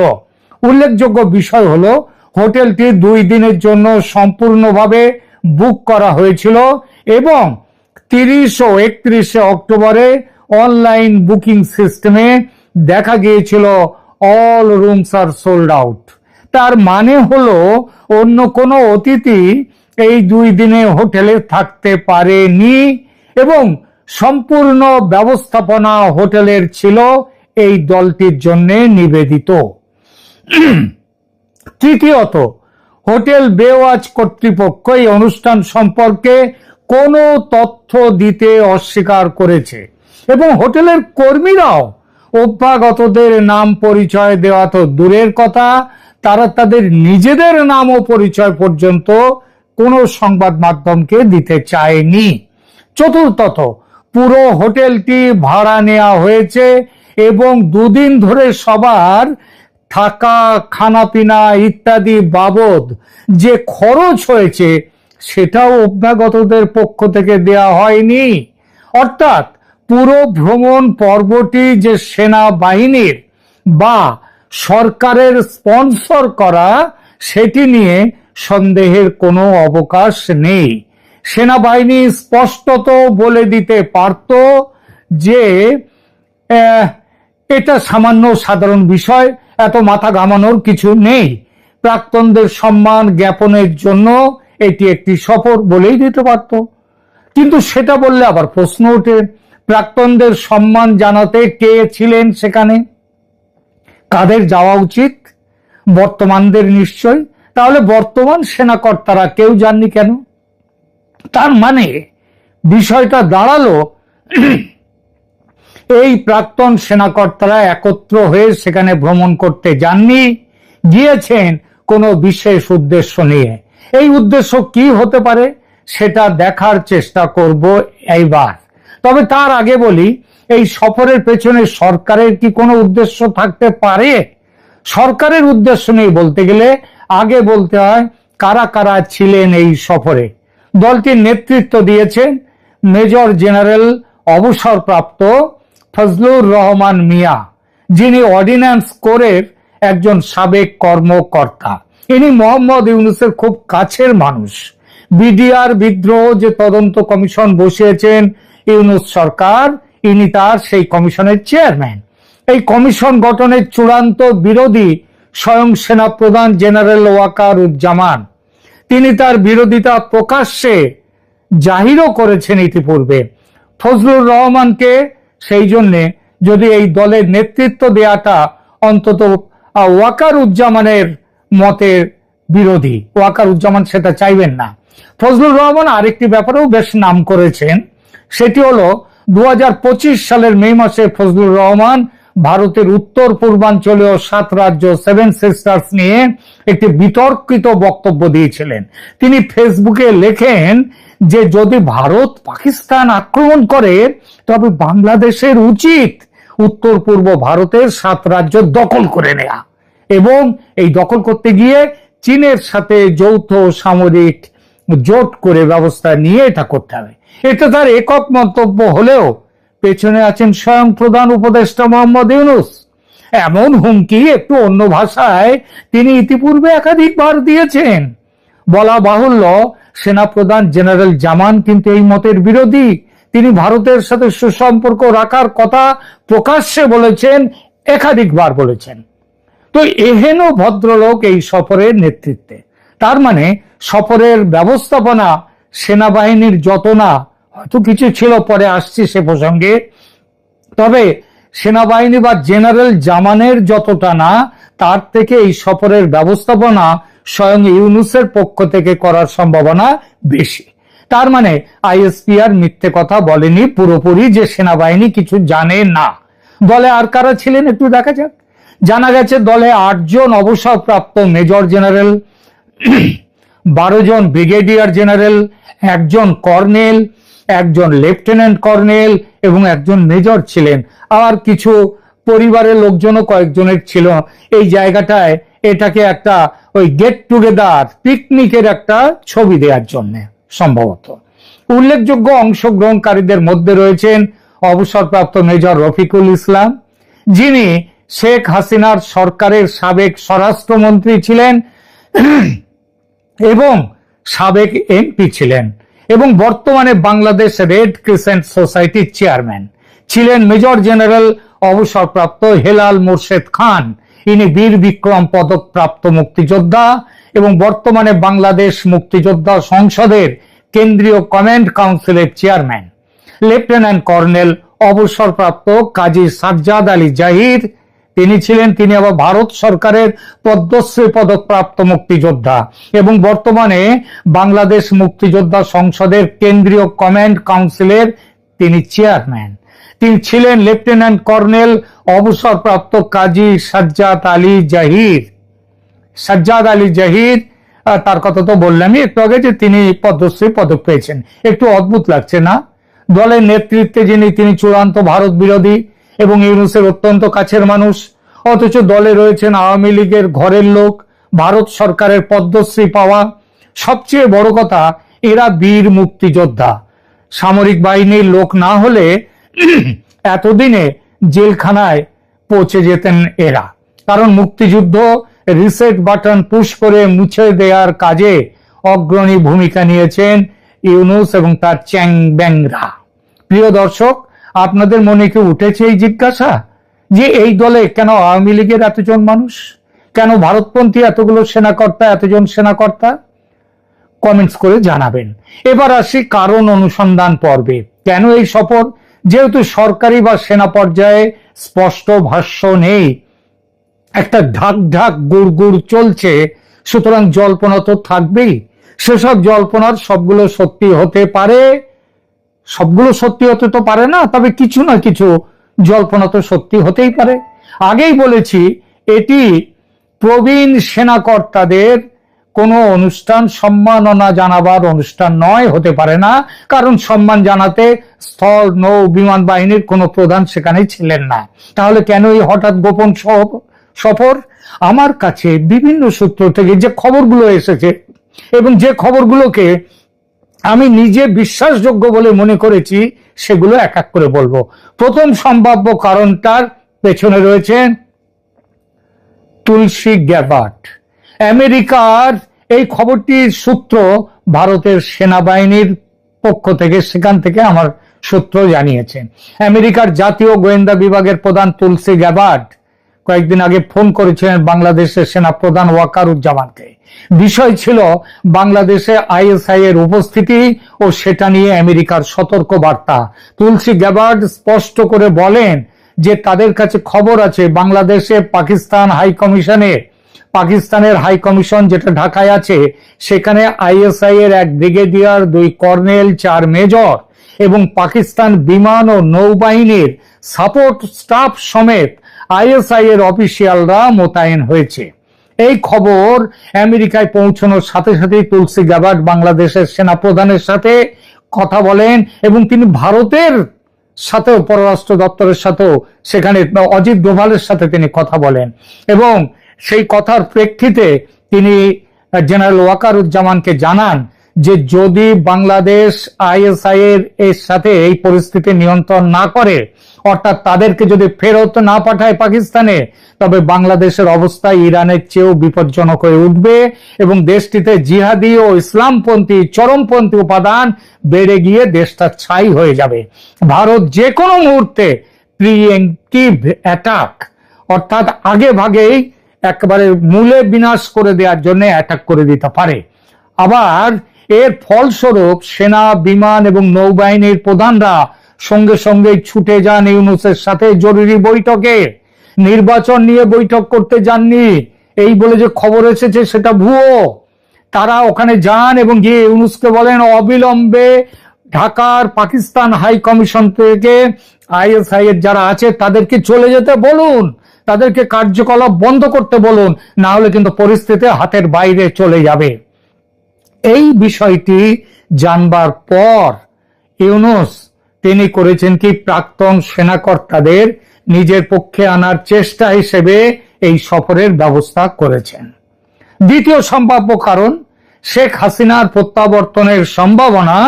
উল্লেখযোগ্য বিষয় হলো, হোটেলটি 2 দিনের জন্য সম্পূর্ণভাবে বুক করা হয়েছিল এবং 30 ও 31 অক্টোবরে অনলাইন বুকিং সিস্টেমে দেখা গিয়েছিল all rooms are sold out. তার মানে হলো অন্য কোনো অতিথি এই 2 দিনে হোটেলে থাকতে পারেনি এবং সম্পূর্ণ ব্যবস্থাপনা হোটেলের ছিল এই দলটির জন্য নিবেদিত। তৃতীয়ত, হোটেল বেওয়াচ কর্তৃপক্ষ এই অনুষ্ঠান সম্পর্কে কোনো তথ্য দিতে অস্বীকার করেছে এবং হোটেলের কর্মীরাও অভ্যাগতদের নাম পরিচয় দেওয়া তো দূরের কথা, তারা তাদের নিজেদের নাম ও পরিচয় পর্যন্ত কোনো সংবাদ মাধ্যমকে দিতে চায়নি। চতুর্থত, পুরো হোটেলটি ভাড়া নেওয়া হয়েছে এবং 2 দিন ধরে সবার থাকা, খানাপিনা ইত্যাদি বাবদ যে খরচ হয়েছে সেটাও অভ্যাগতদের পক্ষ থেকে দেয়া হয়নি। অর্থাৎ পুরো ভ্রমণ পর্বটি যে সেনাবাহিনীর বা সরকারের স্পন্সর করা, সেটি নিয়ে সন্দেহের কোনো অবকাশ নেই। সেনাবাহিনী স্পষ্টত বলে দিতে পারত যে এটা সামান্য সাধারণ বিষয়, এত মাথা ঘামানোর কিছু নেই, প্রাক্তনদের সম্মান জ্ঞাপনের জন্য এটি একটি সফর বলেই দিতে পারত। কিন্তু সেটা বললে আবার প্রশ্ন ওঠে, প্রাক্তনদের সম্মান জানাতে কে ছিলেন সেখানে? কাদের যাওয়া উচিত? বর্তমানদের নিশ্চয়। তাহলে বর্তমান সেনাকর্তারা কেউ যাননি কেন? তার মানে বিষয়টা দাঁড়ালো, এই প্রাক্তন সেনাকর্তারা একত্র হয়ে সেখানে ভ্রমণ করতে যাননি, গিয়েছেন কোনো বিশেষ উদ্দেশ্য নিয়ে। এই উদ্দেশ্য কি হতে পারে সেটা দেখার চেষ্টা করব এইবার। তবে তার আগে বলি, এই সফরের পেছনে সরকারের কি কোনো উদ্দেশ্য থাকতে পারে? সরকারের উদ্দেশ্য নেই বলতে গেলে আগে বলতে হয় কারা কারা ছিলেন এই সফরে। দলটির নেতৃত্ব দিয়েছেন মেজর জেনারেল অবসরপ্রাপ্ত ফজলুর রহমান মিয়া, যিনি অর্ডিন্যান্স কোরের একজন সাবেক কর্মকর্তা। ইনি মোহাম্মদ ইউনূসের খুব কাছের মানুষ। বিডিআর বিদ্রোহ যে তদন্ত কমিশন বসিয়েছেন ইউনূস সরকার, ইনি তার সেই কমিশনের চেয়ারম্যান। এই কমিশন গঠনের চূড়ান্ত বিরোধী স্বয়ং সেনাপ্রধান জেনারেল ওয়াকারুজ্জামান। তিনি তার বিরোধিতা প্রকাশ্যে জাহিরও করেছেন ইতিপূর্বে। ফজলুর রহমানকে সেই জন্যে যদি এই দলের নেতৃত্ব দেওয়াটা অন্তত ওয়াকারুজ্জামানের মতের বিরোধী, ওয়াকারুজ্জামান সেটা চাইবেন না। ফজলুর রহমান আরেকটি ব্যাপারেও বেশ নাম করেছেন, সেটি হলো 2025 সালের মে মাসে ফজলুর রহমান ভারতের উত্তর পূর্বাঞ্চলীয় 7 রাজ্য 7 সিস্টার্স নিয়ে একটি বিতর্কিত বক্তব্য দিয়েছিলেন। তিনি ফেসবুকে লেখেন যে যদি ভারত পাকিস্তান আক্রমণ করে তবে বাংলাদেশের উচিত উত্তর পূর্ব ভারতের 7 রাজ্য দখল করে নেয়া এবং এই দখল করতে গিয়ে চীনের সাথে যৌথ সামরিক জোট করে ব্যবস্থা নিয়ে এটা করতে হবে। এটা তার একক মন্তব্য হলেও পেছনে আছেন স্বয়ং প্রধান উপদেষ্টা মোহাম্মদ ইউনূস। এমন হুমকি একটু অন্য ভাষায় তিনি ইতিপূর্বে একাধিকবার দিয়েছেন। বলা বাহুল্য, সেনাপ্রধান জেনারেল জামান কিন্তু এই মতের বিরোধী। তিনি ভারতের সাথে সুসম্পর্ক রাখার কথা প্রকাশ্যে বলেছেন, একাধিকবার বলেছেন। তো এহেন ভদ্রলোক এই সফরের নেতৃত্বে, তার মানে সফরের ব্যবস্থাপনা সেনাবাহিনীর যত না, হয়তো কিছু ছিল, পরে আসছি সে প্রসঙ্গে, তবে সেনাবাহিনী বা জেনারেল জামানের যতটা না, তার থেকে এই সফরের ব্যবস্থাপনা স্বয়ং ইউনূসের পক্ষ থেকে করার সম্ভাবনা বেশি। তার মানে আইএসপিআর মিথ্যে কথা বলেনি পুরোপুরি যে সেনাবাহিনী কিছু জানে না। দলে আর কারা ছিলেন একটু দেখা যাক। জানা গেছে দলে 8 জন অবসরপ্রাপ্ত মেজর জেনারেল, 12 জন ব্রিগেডিয়ার জেনারেল, 1 জন কর্নেল, 1 জন লেফটেন্যান্ট কর্নেল এবং 1 জন মেজর ছিলেন। আর কিছু পরিবারের লোকজনও কয়েকজনের ছিল। এই জায়গাটায় এটাকে একটা ওই গেট টুগেদার, পিকনিকের একটা ছবি দেওয়ার জন্য সম্ভবত। উল্লেখযোগ্য অংশগ্রহণকারীদের মধ্যে রয়েছেন অবসরপ্রাপ্ত মেজর রফিকুল ইসলাম, যিনি শেখ হাসিনার সরকারের সাবেক স্বরাষ্ট্রমন্ত্রী ছিলেন এবং সাবেক এমপি ছিলেন, এবং বর্তমানে বাংলাদেশ রেড ক্রিসেন্ট সোসাইটির চেয়ারম্যান ছিলেন। মেজর জেনারেল অবসরপ্রাপ্ত হেলাল মোর্শেদ খান, ইনি বীর বিক্রম পদক প্রাপ্ত মুক্তিযোদ্ধা এবং বর্তমানে বাংলাদেশ মুক্তিযোদ্ধা সংসদের কেন্দ্রীয় কমান্ড কাউন্সিলের চেয়ারম্যান। লেফটেন্যান্ট কর্নেল অবসরপ্রাপ্ত কাজী সাজ্জাদ আলী জাহির, তিনি আবার ভারত সরকারের পদ্মশ্রী পদক প্রাপ্ত মুক্তিযোদ্ধা এবং বর্তমানে বাংলাদেশ মুক্তিযোদ্ধা সংসদের কেন্দ্রীয় কমান্ড কাউন্সিলের তিনি চেয়ারম্যান। তিনি ছিলেন লেফটেন্যান্ট কর্নেল অবসরপ্রাপ্ত কাজী সাজ্জাদ আলী জাহির। তার কথা তো বললামই একটু আগে যে তিনি পদ্মশ্রী পদক পেয়েছেন। একটু অদ্ভুত লাগছে না? দলের নেতৃত্বে তিনি চূড়ান্ত ভারত বিরোধী এবং ইউনূসের অত্যন্ত কাছের মানুষ, অথচ দলে রয়েছেন আওয়ামী লীগের ঘরের লোক, ভারত সরকারের পদ্মশ্রী পাওয়া। সবচেয়ে বড় কথা, এরা বীর মুক্তিযোদ্ধা। সামরিক বাহিনীর লোক না হলে এতদিনে জেলখানায় পৌঁছে যেতেন এরা, কারণ মুক্তিযুদ্ধ রিসেট বাটন পুশ করে মুছে দেওয়ার কাজে অগ্রণী ভূমিকা নিয়েছেন ইউনূস এবং তার চ্যাং ব্যাংরা। প্রিয় দর্শক, আপনাদের মনে কি উঠেছে এই জিজ্ঞাসা যে এই দলে কেন আওয়ামী লীগের এতজন মানুষ, কেন ভারতপন্থী এতগুলো সেনাকর্তা, এতজন সেনাকর্তা? কমেন্টস করে জানাবেন। এবার আসি কারণ অনুসন্ধান পর্বে। কেন এই সফর? যেহেতু সরকারি বা সেনা পর্যায়ে স্পষ্ট ভাষ্য নেই, একটা ঢাক ঢাক গুড় চলছে, সুতরাং জল্পনা তো থাকবেই। সেসব জল্পনার সবগুলো সত্যি হতে পারে, সবগুলো সত্যি হতে তো পারে না, তবে কিছু না কিছু জল্পনা তো সত্যি হতেই পারে। আগেই বলেছি, এটি প্রবীণ সেনাকর্তাদের কোনো অনুষ্ঠান, সম্মাননা জানাবার অনুষ্ঠান নয়, হতে পারে না, কারণ সম্মান জানাতে স্থল, নৌ, বিমান বাহিনীর কোনো প্রধান সেখানে ছিলেন না। তাহলে কেন এই হঠাৎ গোপন সফর? আমার কাছে বিভিন্ন সূত্র থেকে যে খবরগুলো এসেছে এবং যে খবরগুলোকে আমি নিজে বিশ্বাসযোগ্য বলে মনে করেছি, সেগুলো এক এক করে বলবো। প্রথম সম্ভাব্য কারণটার পেছনে রয়েছে তুলসী গ্যাবার্ড। আমেরিকার এই খবরটির সূত্র ভারতের সেনাবাহিনীর পক্ষ থেকে, সেখান থেকে আমার সূত্র জানিয়েছেন। আমেরিকার জাতীয় গোয়েন্দা বিভাগের প্রধান তুলসী গ্যাবার্ড কয়েকদিন আগে ফোন করেছিলেন বাংলাদেশের সেনা প্রধান ওয়াকারুজ্জামানকে। বিষয় ছিল বাংলাদেশে আইএসআই এর উপস্থিতি ও সেটা নিয়ে আমেরিকার সতর্ক বার্তা। তুলসী গ্যাবার্ড স্পষ্ট করে বলেন যে তাদের কাছে খবর আছে বাংলাদেশে পাকিস্তানের হাই কমিশন যেটা ঢাকায় আছে, সেখানে আইএসআই এর 1 ব্রিগেডিয়ার, 2 কর্নেল, 4 মেজর এবং পাকিস্তান বিমান ও নৌবাহিনীর সাপোর্ট স্টাফ সমেত আইএসআই এর অফিসিয়ালরা মোতায়েন হয়েছে। এই খবর আমেরিকায় পৌঁছানোর সাথে সাথেই তুলসী গ্যাবার্ড বাংলাদেশের সেনা প্রধানের সাথে কথা বলেন এবং তিনি ভারতের সাথেও, পররাষ্ট্র দপ্তরের সাথেও, সেখানে অজিত ডোভালের সাথে তিনি কথা বলেন এবং সেই কথার প্রেক্ষিতে তিনি জেনারেল ওয়াকারুজ্জামানকে জানান যে যদি বাংলাদেশ আইএসআই এর সাথে এই পরিস্থিতি নিয়ন্ত্রণ না করে, অর্থাৎ তাদেরকে যদি ফেরত না পাঠায় পাকিস্তানে, তবে বাংলাদেশের অবস্থা ইরানের চেয়েও বিপজ্জনক হয়ে উঠবে এবং দেশটিতে জিহাদি ও ইসলামপন্থী চরমপন্থী উপাদান বেড়ে গিয়ে দেশটা ছাই হয়ে যাবে। ভারত যে কোনো মুহূর্তে প্রিএম্পটিভ অ্যাটাক, অর্থাৎ আগে ভাগেই একেবারে মূলে বিনাশ করে দেওয়ার জন্য অ্যাটাক করে দিতে পারে। আবার এর ফলস্বরূপ সেনা, বিমান এবং নৌবাহিনীর প্রধানরা সঙ্গে সঙ্গে ছুটে যান ইউনূসের সাথে জরুরি বৈঠকে। নির্বাচন নিয়ে বৈঠক করতে যাননি এই বলে যে খবর এসেছে সেটা ভুয়ো। তারা ওখানে যান এবং গিয়ে ইউনূসকে বলেন অবিলম্বে ঢাকার পাকিস্তান হাই কমিশন থেকে আইএসআই এর যারা আছে তাদেরকে চলে যেতে বলুন, তাদেরকে কার্যকলাপ বন্ধ করতে বলুন, না হলে কিন্তু পরিস্থিতি হাতের বাইরে চলে যাবে। এই বিষয়টি জানবার পর ইউনূস তিনি করেছেন কি, প্রাক্তন সেনাকর্তাদের নিজের পক্ষে আনার চেষ্টা হিসেবে এই সফরের ব্যবস্থা করেছেন। দ্বিতীয় সম্ভাব্য কারণ, শেখ হাসিনার প্রত্যাবর্তনের সম্ভাবনা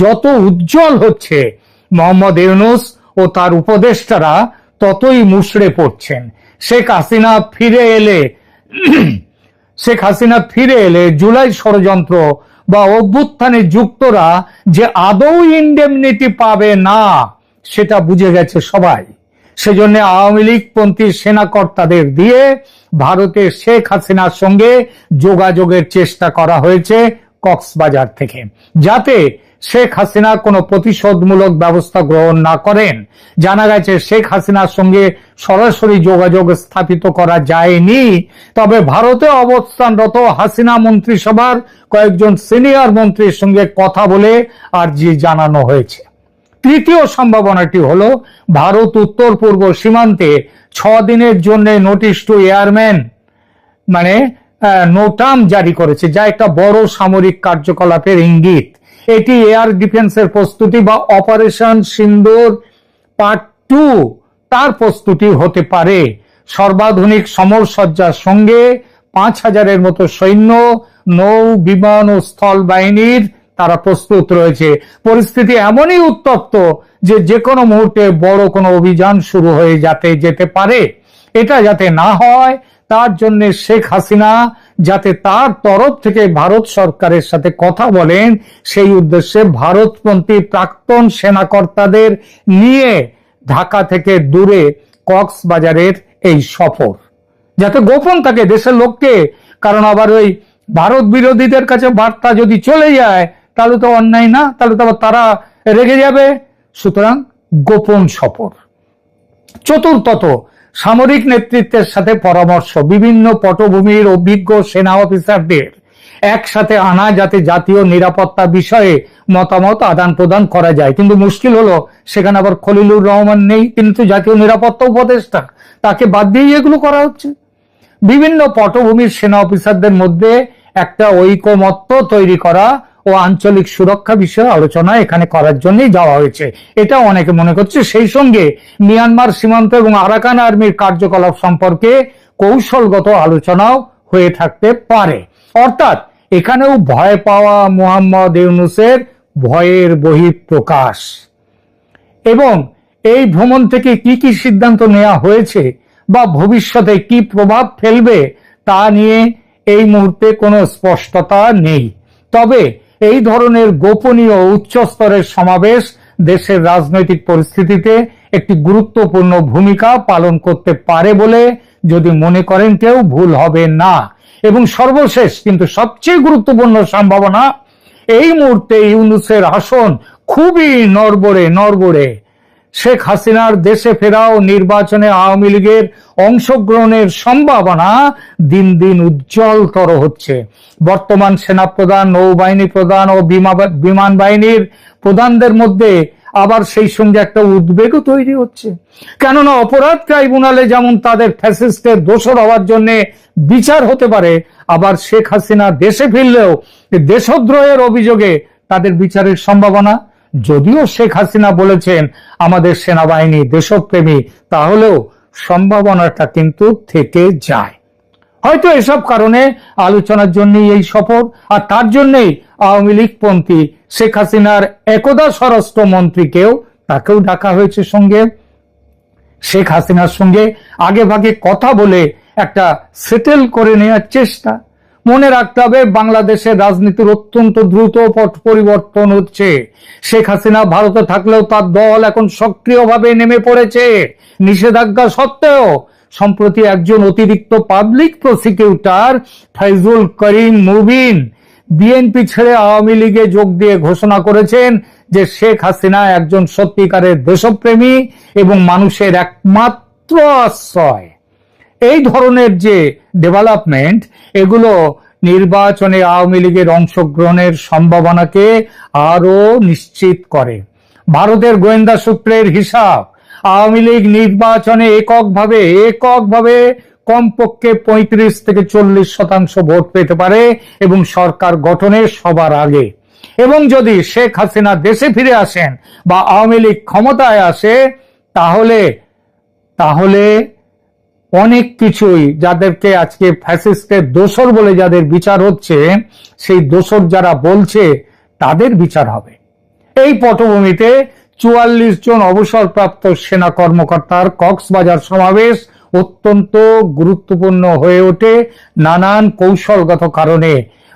যত উজ্জ্বল হচ্ছে, মোহাম্মদ ইউনূস ও তার উপদেষ্টারা ততই মুষড়ে পড়ছেন। শেখ হাসিনা ফিরে এলে জুলাই ষড়যন্ত্র বা অভ্যুত্থানে যুক্তরা যে আদৌ ইন্ডেমনিটি পাবে না সেটা বুঝে গেছে সবাই। সেজন্য আওয়ামী লীগপন্থী সেনাকর্তাদের দিয়ে ভারতের শেখ হাসিনার সঙ্গে যোগাযোগের চেষ্টা করা হয়েছে কক্সবাজার থেকে, যাতে শেখ হাসিনা কোনো প্রতিশোধমূলক ব্যবস্থা গ্রহণ না করেন। জানা গেছে শেখ হাসিনার সঙ্গে সরাসরি যোগাযোগ স্থাপিত করা যায়নি, তবে ভারতে অবস্থানরত হাসিনা মন্ত্রিসভার কয়েকজন সিনিয়র মন্ত্রীর সঙ্গে কথা বলে আর্জি জানানো হয়েছে। তৃতীয় সম্ভাবনাটি হলো, ভারত উত্তর পূর্ব সীমান্তে 6 দিনের জন্য নোটিশ টু এয়ারম্যান মানে নোটাম জারি করেছে, যা একটা বড় সামরিক কার্যকলাপের ইঙ্গিত। এটি এয়ার ডিফেন্সের প্রস্তুতি বা অপারেশন সিন্দুর পার্ট 2 তার প্রস্তুতি হতে পারে। সর্বাধুনিক সমরসজ্জার সঙ্গে 5000-এর মতো সৈন্য, নৌ, বিমান ও স্থল বাহিনীর তারা প্রস্তুত রয়েছে। পরিস্থিতি এমনই উত্তপ্ত যে কোনো মুহূর্তে বড় কোনো অভিযান শুরু হয়ে যেতে পারে। এটা যাতে না হয় তার জন্য শেখ হাসিনা যাতে তার তরফ থেকে ভারত সরকারের সাথে কথা বলেন, সেই উদ্দেশ্যে ভারতপন্থী প্রাক্তন সেনাকর্তাদের নিয়ে ঢাকা থেকে দূরে কক্সবাজারের এই সফর, যাতে গোপন থাকে দেশের লোককে। কারণ আবার ওই ভারত বিরোধীদের কাছে বার্তা যদি চলে যায় তাহলে তো অন্যায় না, তাহলে তো আবার তারা রেগে যাবে। সুতরাং গোপন সফর। চতুর্থত, সামরিক নেতৃত্বের সাথে পরামর্শ, বিভিন্ন পটভূমির অভিজ্ঞ সেনা অফিসারদের একসাথে আনা, যাতে জাতীয় নিরাপত্তা বিষয়ে মতামত আদান প্রদান করা যায়। কিন্তু মুশকিল হলো সেখানে আবার খলিলুর রহমান নেই, তিনি তো জাতীয় নিরাপত্তা উপদেষ্টা, তাকে বাদ দিয়েই এগুলো করা হচ্ছে। বিভিন্ন পটভূমির সেনা অফিসারদের মধ্যে একটা ঐকমত্য তৈরি করা ও আঞ্চলিক সুরক্ষা বিষয়ে আলোচনা এখানে করার জন্যই যাওয়া হয়েছে, এটা অনেকে মনে করছে। সেই সঙ্গে মিয়ানমার সীমান্ত এবং আরাকান আর্মির কার্যকলাপ সম্পর্কে কৌশলগত আলোচনাও হয়ে থাকতে পারে। অর্থাৎ এখানেও ভয় পাওয়া মোহাম্মদ ইউনূসের ভয়ের বহিঃপ্রকাশ। এবং এই ভ্রমণ থেকে কি কি সিদ্ধান্ত নেওয়া হয়েছে বা ভবিষ্যতে কি প্রভাব ফেলবে তা নিয়ে এই মুহূর্তে কোনো স্পষ্টতা নেই। তবে এই ধরনের গোপনীয় উচ্চ স্তরের সমাবেশ দেশের রাজনৈতিক পরিস্থিতিতে একটি গুরুত্বপূর্ণ ভূমিকা পালন করতে পারে বলে যদি মনে করেন কেউ, ভুল হবে না। এবং সর্বশেষ কিন্তু সবচেয়ে গুরুত্বপূর্ণ সম্ভাবনা, এই মুহূর্তে ইউনূসের আসন খুবই নড়বড়ে। শেখ হাসিনার দেশে ফেরাও নির্বাচনে আওয়ামী লীগের অংশগ্রহণের সম্ভাবনা দিন দিন উজ্জ্বলতর হচ্ছে। বর্তমান সেনাপ্রধান, নৌবাহিনী প্রধান ও বিমান বাহিনীর প্রধানদের মধ্যে আবার সেই সঙ্গে একটা উদ্বেগও তৈরি হচ্ছে। কেননা অপরাধ ট্রাইব্যুনালে যেমন তাদের ফ্যাসিস্টের দোষর হওয়ার জন্য বিচার হতে পারে, আবার শেখ হাসিনা দেশে ফিরলেও দেশদ্রোহের অভিযোগে তাদের বিচারের সম্ভাবনা। যদিও শেখ হাসিনা বলেছেন আমাদের সেনাবাহিনী দেশপ্রেমী, তাহলেও সম্ভাবনাটা কিন্তু থেকে যায়। হয়তো এসব কারণে আলোচনার জন্যই এই সফর, আর তার জন্যই আওয়ামী লীগপন্থী শেখ হাসিনার একদা স্বরাষ্ট্রমন্ত্রীকেও তাকেও ডাকা হয়েছে সঙ্গে। শেখ হাসিনার সঙ্গে আগে ভাগে কথা বলে একটা সেটেল করে নেওয়ার চেষ্টা। মনে রাখতে হবে, বাংলাদেশের রাজনীতির অত্যন্ত দ্রুত পট পরিবর্তন হচ্ছে। শেখ হাসিনা ভারতে থাকলেও তার দল এখন সক্রিয়ভাবে নেমে পড়েছে নিষেধাজ্ঞা সত্ত্বেও। সম্প্রতি একজন অতিরিক্ত পাবলিক প্রসিকিউটর ফাইজুল করিম মুবিন বিএনপি ছেড়ে আওয়ামী লীগে যোগ দিয়ে ঘোষণা করেছেন যে শেখ হাসিনা একজন সত্যিকারের দেশপ্রেমী এবং মানুষের একমাত্র আশ্রয়। এই ধরনের যে ডেভেলপমেন্ট, এগুলো নির্বাচনে আওয়ামী লীগের অংশগ্রহণের সম্ভাবনাকে আরো নিশ্চিত করে। ভারতের গোয়েন্দা সূত্রের হিসাব, আওয়ামী লীগ নির্বাচনে এককভাবে কমপক্ষে 35 থেকে 40% ভোট পেতে পারে এবং সরকার গঠনের সবার আগে। এবং যদি শেখ হাসিনা দেশে ফিরে আসেন বা আওয়ামী লীগ ক্ষমতায় আসে, তাহলে অনেক কিছুই, যাদেরকে আজকে ফ্যাসিস্টের দোসর বলে যাদের বিচার হচ্ছে, সেই দোসর যারা বলছে তাদের বিচার হবে। এই পটভূমিতে 44 জন অবসরপ্রাপ্ত সেনা কর্মকর্তার কক্সবাজার সমাবেশ অত্যন্ত গুরুত্বপূর্ণ হয়ে ওঠে নানান কৌশলগত কারণে।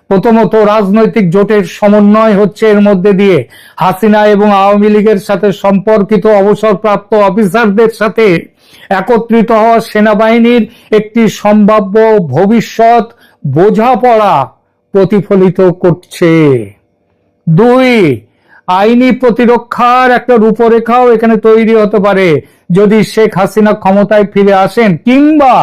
প্রথমত, রাজনৈতিক জোটের সমন্বয় হচ্ছে এর মধ্যে দিয়ে। হাসিনা এবং আওয়ামী লীগের সাথে সম্পর্কিত অবসরপ্রাপ্ত অফিসারদের সাথে একত্রিত হওয়া সেনাবাহিনীর একটি সম্ভাব্য ভবিষ্যৎ বোঝাপড়া প্রতিফলিত করছে। 2, আইনি প্রতিরক্ষার একটা রূপরেখাও এখানে তৈরি হতে পারে যদি শেখ হাসিনা ক্ষমতায় ফিরে আসেন, কিংবা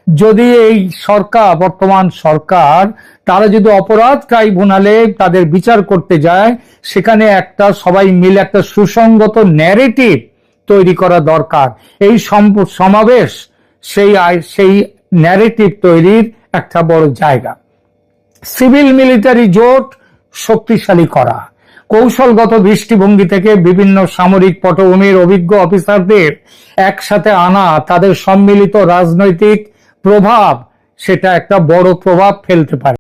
যদি এই সরকার, বর্তমান সরকার, তারা যদি অপরাধ ট্রাইব্যুনালে তাদের বিচার করতে যায়, সেখানে একটা সবাই মিলে একটা সুসংগত ন্যারেটিভ তৈরি করা দরকার। এই সমাবেশ সেই ন্যারেটিভ তৈরির একটা বড় জায়গা। সিভিল মিলিটারি জোট শক্তিশালী করা, কৌশলগত দৃষ্টিভঙ্গি থেকে বিভিন্ন সামরিক পটভূমির অভিজ্ঞ অফিসারদের একসাথে আনা, তাদের সম্মিলিত রাজনৈতিক প্রভাব, সেটা একটা বড় প্রভাব ফেলতে পারে।